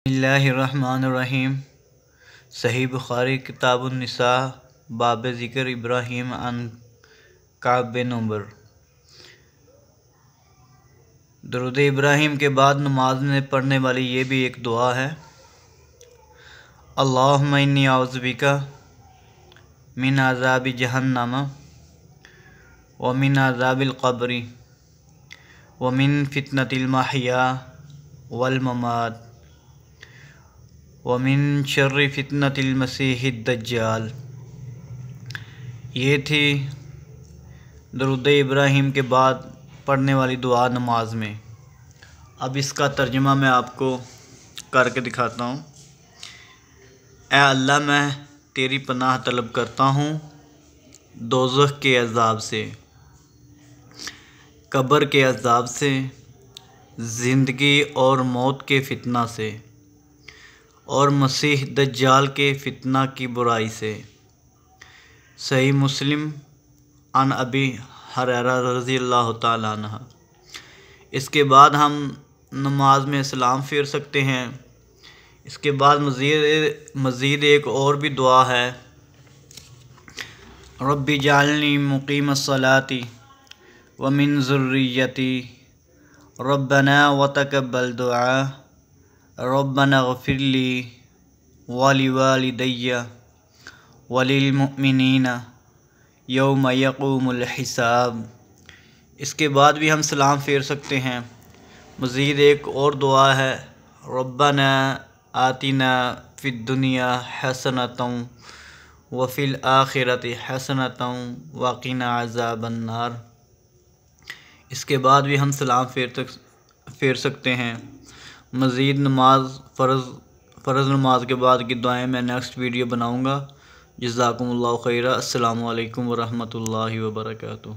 اللہ الرحمن الرحیم۔ صحیح بخاری کتاب النساء باب ذکر ابراہیم عن کعب بن عمر۔ درود ابراہیم کے بعد نماز میں پڑھنے والی یہ بھی ایک دعا ہے۔ اللہم انی اعوذ بک من عذاب جہنم ومن عذاب القبر ومن فتنة المحیا والممات ومن شر فتنة المسیح الدجال۔ یہ تھی درود ابراہیم کے بعد پڑھنے والی دعا نماز میں۔ اب اس کا ترجمہ میں آپ کو کر کے دکھاتا ہوں۔ اے اللہ، میں تیری پناہ طلب کرتا ہوں دوزخ کے عذاب سے، قبر کے عذاب سے، زندگی اور موت کے فتنہ سے، اور مسیح دجال کے فتنہ کی برائی سے۔ صحیح مسلم عن ابی ہریرہ رضی اللہ تعالیٰ عنہ۔ اس کے بعد ہم نماز میں سلام پھیر سکتے ہیں۔ اس کے بعد مزید ایک اور بھی دعا ہے۔ رب اجعلنی مقیم الصلاۃ ومن ذریتی ربنا وتقبل دعاء ربنا اغفر لی ولوالدی وللمؤمنین یوم یقوم الحساب۔ اس کے بعد بھی ہم سلام پھیر سکتے ہیں۔ مزید ایک اور دعا ہے۔ ربنا آتنا فی الدنیا حسنۃ وفی الآخرۃ حسنۃ وقنا عذاب النار۔ اس کے بعد بھی ہم سلام پھیر سکتے ہیں۔ مزید فرض نماز کے بعد کی دعائیں میں نیکسٹ ویڈیو بناؤں گا۔ جزاکم اللہ خیرہ۔ السلام علیکم ورحمۃ اللہ وبرکاتہ۔